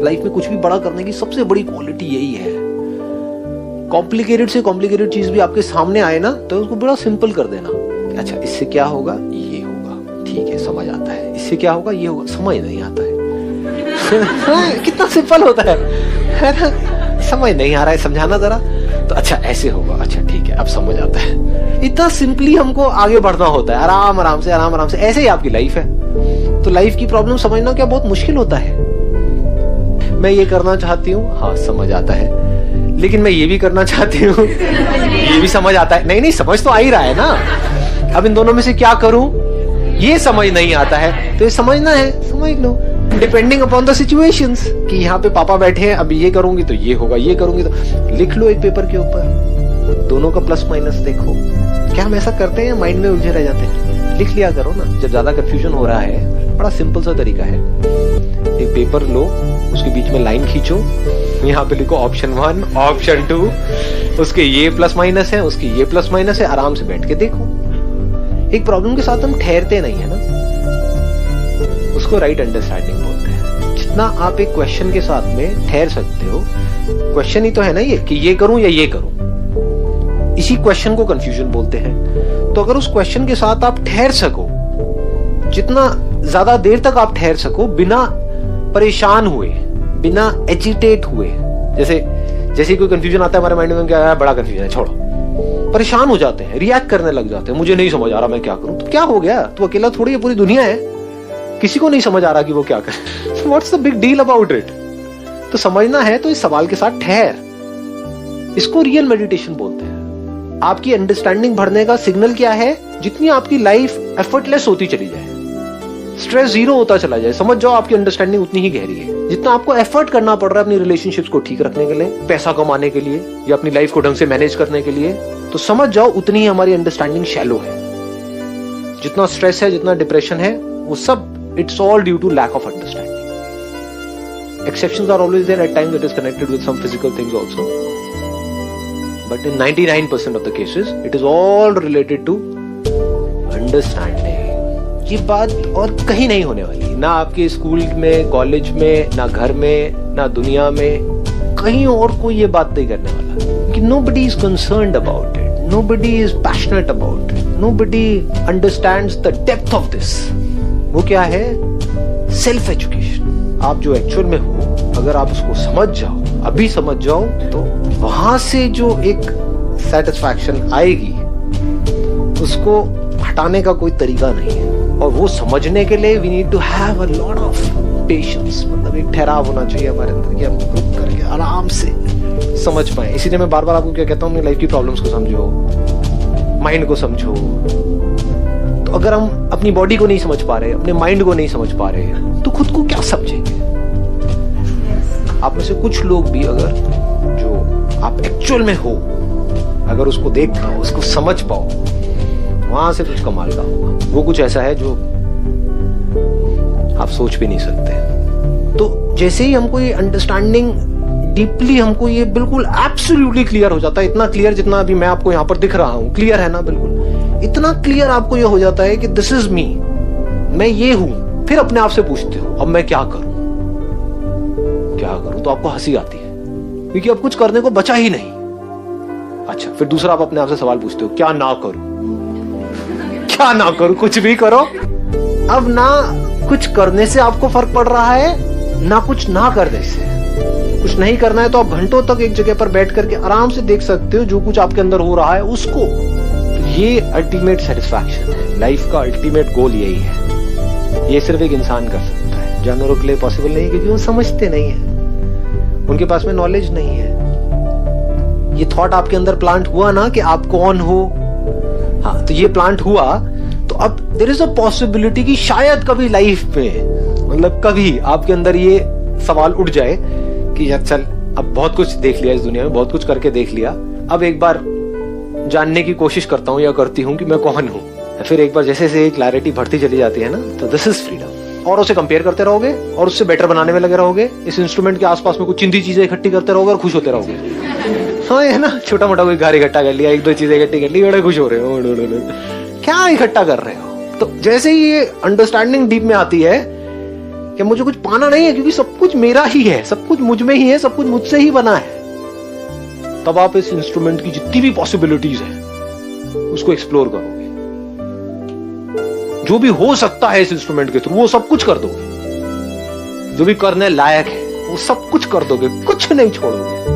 Life में कुछ भी बड़ा करने की सबसे बड़ी क्वालिटी यही है। कॉम्प्लिकेटेड से कॉम्प्लिकेटेड चीज भी आपके सामने आए ना तो उसको बड़ा सिंपल कर देना। अच्छा इससे क्या होगा, ये होगा, ठीक है समझ आता है। इससे क्या होगा, ये होगा, समझ नहीं आता है। कितना सिंपल होता है ना, समझ नहीं आ रहा है, समझाना जरा, तो अच्छा ऐसे होगा, अच्छा ठीक है अब समझ आता है। इतना सिंपली हमको आगे बढ़ना होता है, आराम आराम से। ऐसे ही आपकी लाइफ है। तो लाइफ की प्रॉब्लम समझना क्या बहुत मुश्किल होता है। मैं ये करना चाहती हूँ, हाँ समझ आता है, लेकिन मैं ये भी करना चाहती हूँ, ये भी समझ आता है। नहीं समझ तो आ ही रहा है ना। अब इन दोनों में से क्या करूं, ये समझ नहीं आता है, तो ये समझना है, समझ लो। डिपेंडिंग अपॉन द सिचुएशंस कि यहाँ पे पापा बैठे हैं, अब ये करूंगी तो ये होगा, ये करूंगी तो लिख लो एक पेपर के ऊपर, दोनों का प्लस माइनस देखो। क्या हम ऐसा करते हैं, माइंड में उलझे रह जाते हैं? लिख लिया करो ना। जब ज्यादा कंफ्यूजन हो रहा है, बड़ा सिंपल सा तरीका है, एक पेपर लो, उसके बीच में लाइन खींचो, यहाँ पे लिखो ऑप्शन 1, ऑप्शन 2, उसके ये प्लस माइनस है, उसकी ये प्लस माइनस है, आराम से बैठ के देखो। एक प्रॉब्लम के साथ हम ठहरते नहीं है ना, उसको राइट अंडरस्टैंडिंग बोलते हैं। जितना आप एक क्वेश्चन के साथ में ठहर सकते हो, क्वेश्चन ही तो है ना ये कि ये करूं या ये करूं, इसी क्वेश्चन को कंफ्यूजन बोलते हैं। तो अगर उस क्वेश्चन के साथ आप ठहर सको, जितना ज्यादा देर तक आप ठहर सको बिना परेशान हुए, बिना एजिटेट हुए, जैसे कोई कंफ्यूजन आता है हमारे माइंड में, क्या है बड़ा कंफ्यूजन है, छोड़ो, परेशान हो जाते हैं, रिएक्ट करने लग जाते हैं, मुझे नहीं समझ आ रहा मैं क्या करूं। तो क्या हो गया, तू अकेला थोड़ी है, पूरी दुनिया है, किसी को नहीं समझ आ रहा कि वो क्या करे। What's the big deal about it. तो समझना है तो इस सवाल के साथ ठहर, इसको रियल मेडिटेशन बोलते हैं। आपकी अंडरस्टैंडिंग बढ़ने का सिग्नल क्या है, जितनी आपकी लाइफ एफर्टलेस होती चली जाए, स्ट्रेस जीरो होता चला जाए, समझ जाओ आपकी अंडरस्टैंडिंग उतनी ही गहरी है। जितना आपको एफर्ट करना पड़ रहा है अपनी रिलेशनशिप्स को ठीक रखने के लिए, पैसा कमाने के लिए, या अपनी लाइफ को ढंग से मैनेज करने के लिए, तो समझ जाओ उतनी ही हमारी अंडरस्टैंडिंग शैलो है। जितना स्ट्रेस है, जितना डिप्रेशन है, वो सब it's all due to lack of understanding. Exceptions are always there, at times it is connected with some physical things also, but in 99% of the cases it is all related to understanding. ये बात और कहीं नहीं होने वाली, ना आपके school में, कॉलेज में, ना घर में, ना दुनिया में, कहीं और कोई ये बात नहीं करने वाला कि nobody is concerned about it, nobody is passionate about it, nobody understands the depth of this. वो क्या है, सेल्फ एजुकेशन। आप जो एक्चुअल में हो, अगर आप उसको समझ जाओ, अभी समझ जाओ, तो वहां से जो एक सेटिस्फैक्शन आएगी, उसको हटाने का कोई तरीका नहीं है। और वो समझने के लिए we need to have a lot of patience, मतलब एक ठहराव होना चाहिए हमारे अंदर कि हम रुक करके आराम से समझ पाए। इसीलिए मैं बार बार आपको क्या कहता हूँ, अपनी लाइफ की प्रॉब्लम्स को समझो, माइंड को समझो। तो अगर हम अपनी बॉडी को नहीं समझ पा रहे, अपने माइंड को नहीं समझ पा रहे, तो खुद को क्या समझेंगे। आप में से कुछ लोग भी, अगर जो आप एक्चुअल में हो, अगर उसको देख पाओ, उसको समझ पाओ, वहां से कुछ कमाल का होगा। वो कुछ ऐसा है जो आप सोच भी नहीं सकते। तो जैसे ही हमको ये अंडरस्टैंडिंग डीपली, हमको ये बिल्कुल एब्सोल्युटली क्लियर हो जाता है, इतना क्लियर जितना अभी मैं आपको यहाँ पर दिख रहा हूँ, क्लियर है ना, बिल्कुल इतना क्लियर आपको ये हो जाता है कि दिस इज मी, मैं ये हूं। फिर अपने आप से पूछते हो अब मैं क्या करूं, तो आपको हंसी आती है, क्योंकि अब कुछ करने को बचा ही नहीं। अच्छा, फिर दूसरा आप अपने आप से सवाल पूछते हो, क्या ना करूं, कुछ भी करो। अब ना कुछ करने से आपको फर्क पड़ रहा है, ना कुछ ना करने से। कुछ नहीं करना है तो आप घंटों तक एक जगह पर बैठ करके आराम से देख सकते हो जो कुछ आपके अंदर हो रहा है उसको। ये अल्टीमेट सेटिस्फैक्शन है, लाइफ का अल्टीमेट गोल यही है। ये सिर्फ एक इंसान कर सकता है, जानवरों के लिए पॉसिबल नहीं, क्योंकि वो समझते नहीं है, उनके पास में नॉलेज नहीं है। ये थॉट आपके अंदर प्लांट हुआ ना कि आप कौन हो, हाँ, तो ये प्लांट हुआ, तो अब देयर इज अ पॉसिबिलिटी कि शायद कभी लाइफ में, मतलब कभी आपके अंदर ये सवाल उठ जाए कि यार चल, अब बहुत कुछ देख लिया इस दुनिया में, बहुत कुछ करके देख लिया, अब एक बार जानने की कोशिश करता हूं या करती हूं कि मैं कौन हूं। फिर एक बार जैसे जैसे क्लैरिटी बढ़ती चली जाती है ना, तो दिस इज फ्रीडम। और उसे कंपेयर करते रहोगे और उससे बेटर बनाने में लगे रहोगे, इस इंस्ट्रूमेंट के आसपास में कुछ चिंदी चीजें इकट्ठी करते रहोगे और खुश होते रहोगे। हाँ, है ना, छोटा मोटा कोई घर इकट्ठा कर लिया, एक दो चीजें इकट्ठी कर ली, बड़े खुश हो रहे हो। क्या इकट्ठा कर रहे हो? तो जैसे ही ये अंडरस्टैंडिंग डीप में आती है कि मुझे कुछ पाना नहीं है, क्योंकि सब कुछ मेरा ही है, सब कुछ मुझ में ही है, सब कुछ मुझसे ही बना है। तब आप इस इंस्ट्रूमेंट की जितनी भी पॉसिबिलिटीज है उसको एक्सप्लोर करोगे। जो भी हो सकता है इस इंस्ट्रूमेंट के थ्रू वो सब कुछ कर दोगे। जो भी करने लायक है वो सब कुछ कर दोगे, कुछ नहीं छोड़ोगे।